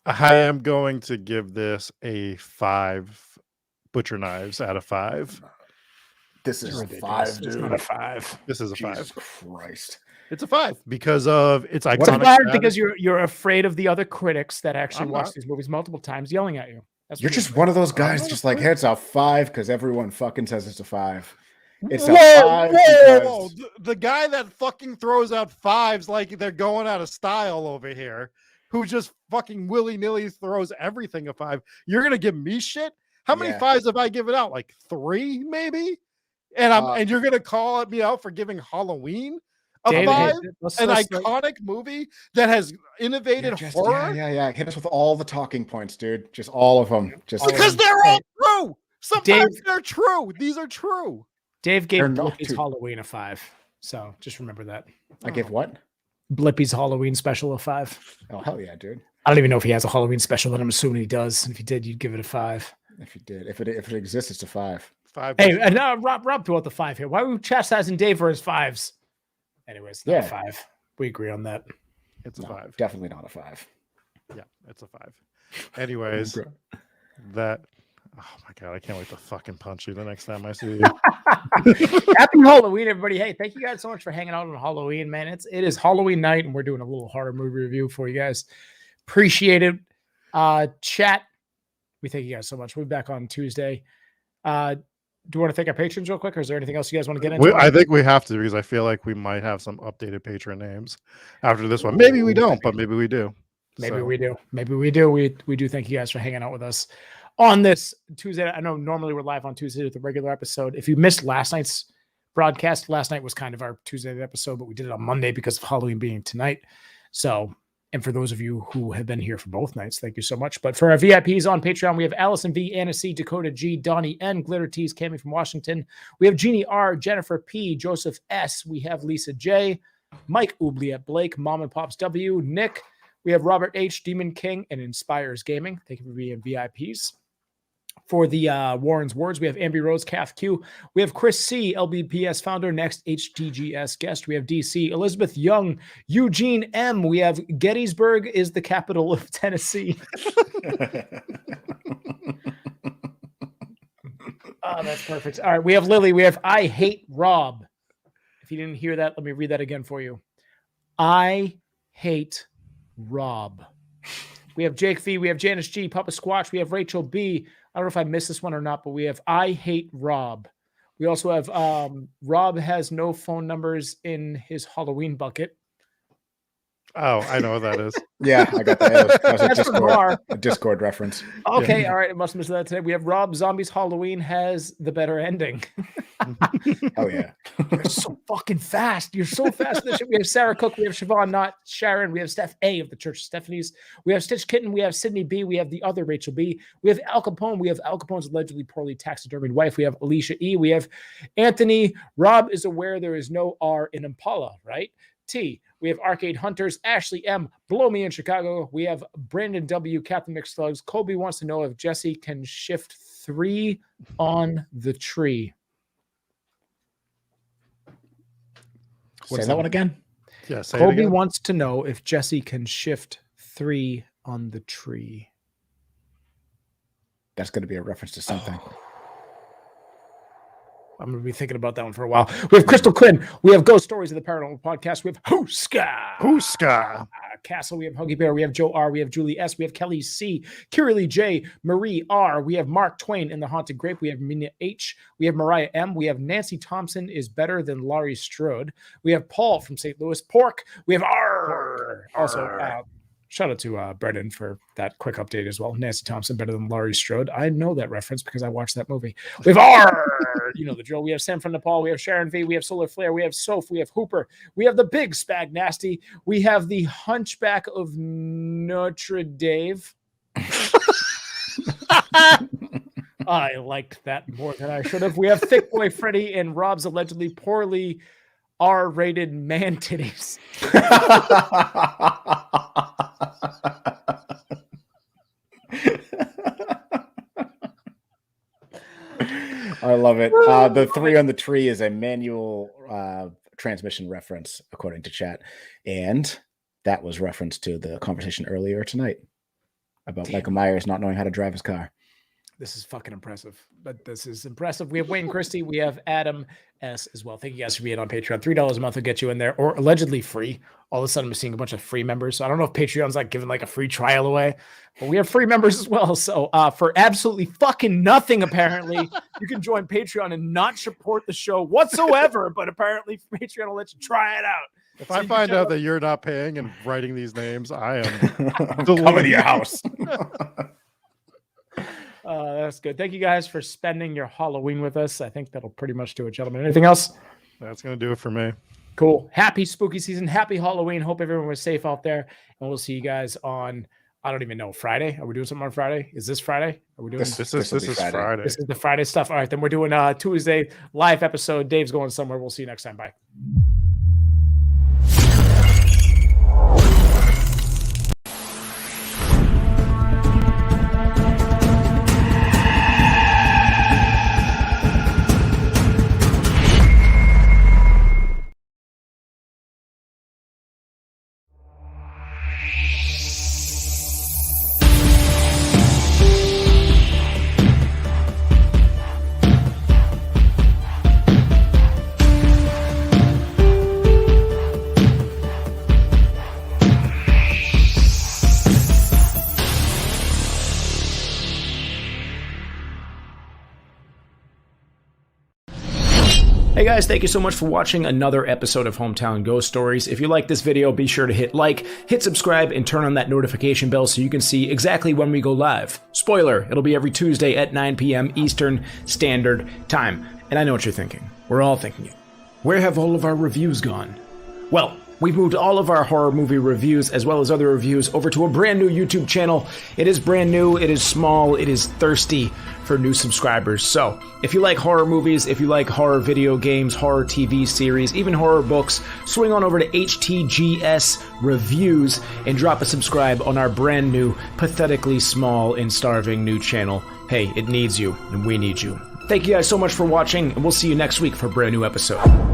I am going to give this a 5 butcher knives out of 5. This is a Ridiculous. 5, It's dude. not a 5. This is a Jesus 5. Christ. It's a 5 because of its What It's iconic. bad status. because you're afraid of the other critics that actually I'm watch not. these movies multiple times yelling at you. That's You're what just one of those guys not just a like, fan. hey, it's a 5 because everyone fucking says it's a 5. It's Whoa, a 5 whoa. because The guy that fucking throws out 5s like they're going out of style over here, who just fucking willy-nilly throws everything a 5. You're gonna give me shit? How many Yeah. 5s have I given out? Like 3, maybe? And I'm Uh, and you're gonna call me out for giving Halloween a Dave, 5? let's- An let's- iconic movie that has innovated horror? Yeah. Hit us with all the talking points, dude. Just all of them. Just Because they're all true. Sometimes Dave- they're true. These are true. Dave They're gave not Blippi's too- Halloween a 5. So just remember that. I give what? Blippi's Halloween special a 5. Oh hell yeah, dude. I don't even know if he has a Halloween special, but I'm assuming he does. If he did, you'd give it a 5. If you did, if it exists, it's a 5. 5. Hey, and now Rob threw out the 5 here. Why are we chastising Dave for his 5s? Anyways, not a 5. We agree on that. It's a 5. Definitely not a 5. Yeah, it's a 5. Anyways, that. Oh my god, I can't wait to fucking punch you the next time I see you. Happy Halloween, everybody. Hey, thank you guys so much for hanging out on Halloween, man. It is Halloween night, and we're doing a little horror movie review for you guys. Appreciate it. Chat, we thank you guys so much. We'll be back on Tuesday. Do you want to thank our patrons real quick, or is there anything else you guys want to get into? I think we have to, because I feel like we might have some updated patron names after this one. Maybe we don't, but maybe we do. Maybe we do. Maybe we do. We do thank you guys for hanging out with us on this Tuesday. I know normally we're live on Tuesday with the regular episode. If you missed last night's broadcast, last night was kind of our Tuesday episode, but we did it on Monday because of Halloween being tonight. So, and for those of you who have been here for both nights, thank you so much. But for our VIPs on Patreon, we have Allison V, Anna C, Dakota G, Donnie N, Glitter Tees, Cami from Washington. We have Jeannie R, Jennifer P, Joseph S. We have Lisa J, Mike Oubliette Blake, Mom and Pops W, Nick. We have Robert H, Demon King, and Inspires Gaming. Thank you for being VIPs. For the Warren's Words, we have Amby Rose, Kath Q. We have Chris C, LBPS founder, next HTGS guest. We have DC, Elizabeth Young, Eugene M. We have Gettysburg is the capital of Tennessee. Oh, that's perfect. All right, we have Lily. We have I Hate Rob. If you didn't hear that, let me read that again for you. I Hate Rob. We have Jake V. We have Janice G. Papa Squatch. We have Rachel B. I don't know if I missed this one or not, but we have I Hate Rob. We also have Rob has no phone numbers in his Halloween bucket. Oh, I know what that is. Yeah, I got that. That was a Discord reference. Okay, all right. I must have missed that today. We have Rob Zombies Halloween has the better ending. Oh, yeah. You're so fucking fast. You're so fast. We have Sarah Cook. We have Siobhan Not Sharon. We have Steph A of the Church of Stephanie's. We have Stitch Kitten. We have Sydney B. We have the other Rachel B. We have Al Capone. We have Al Capone's allegedly poorly taxidermied wife. We have Alicia E. We have Anthony. Rob is aware there is no R in Impala, right? T. We have Arcade Hunters, Ashley M, Blow Me in Chicago. We have Brandon W, Captain McSlugs. Colby wants to know if Jesse can shift 3 on the tree. Say that one again. Yeah, say Colby it again. wants to know if Jesse can shift 3 on the tree. That's going to be a reference to something. I'm going to be thinking about that one for a while. We have Crystal Quinn. We have Ghost Stories of the Paranormal Podcast. We have Hooska. Castle. We have Huggy Bear. We have Joe R. We have Julie S. We have Kelly C. Kiralee J. Marie R. We have Mark Twain in the Haunted Grape. We have Mina H. We have Mariah M. We have Nancy Thompson is better than Laurie Strode. We have Paul from St. Louis. Pork. We have R. Also, shout out to Brendan for that quick update as well. Nancy Thompson better than Laurie Strode. I know that reference because I watched that movie. We have R. You know the drill. We have Sam from Nepal. We have Sharon V. We have Solar Flare. We have Soph. We have Hooper. We have the Big Spag Nasty. We have the Hunchback of Notre Dame. I liked that more than I should have. We have Thick Boy Freddy and Rob's allegedly poorly R-rated man titties. I love it. The 3 on the tree is a manual transmission reference, according to chat. And that was reference to the conversation earlier tonight about Michael Myers not knowing how to drive his car. This is fucking impressive. But this is impressive. We have Wayne Christie. We have Adam S. as well. Thank you guys for being on Patreon. $3 a month will get you in there, or allegedly free. All of a sudden, I'm seeing a bunch of free members. So I don't know if Patreon's like giving like a free trial away, but we have free members as well. So for absolutely fucking nothing, apparently, you can join Patreon and not support the show whatsoever. But apparently, Patreon will let you try it out. If I find out that you're not paying and writing these names, I am coming to your house. That's good. Thank you guys for spending your Halloween with us. I think that'll pretty much do it, gentlemen. Anything else? That's going to do it for me. Cool. Happy spooky season. Happy Halloween. Hope everyone was safe out there. And we'll see you guys on, I don't even know, Friday. Are we doing something on Friday? Is this Friday? Are we doing this is Friday. This is the Friday stuff. All right, then we're doing Tuesday live episode. Dave's going somewhere. We'll see you next time. Bye. guys, thank you so much for watching another episode of Hometown Ghost Stories. If you like this video, be sure to hit like, hit subscribe, and turn on that notification bell so you can see exactly when we go live. Spoiler, it'll be every Tuesday at 9 p.m. Eastern Standard Time. And I know what you're thinking. We're all thinking it. Where have all of our reviews gone? Well, we've moved all of our horror movie reviews as well as other reviews over to a brand new YouTube channel. It is brand new, it is small, it is thirsty for new subscribers. So, if you like horror movies, if you like horror video games, horror TV series, even horror books, swing on over to HTGS Reviews and drop a subscribe on our brand new, pathetically small and starving new channel. Hey, it needs you, and we need you. Thank you guys so much for watching, and we'll see you next week for a brand new episode.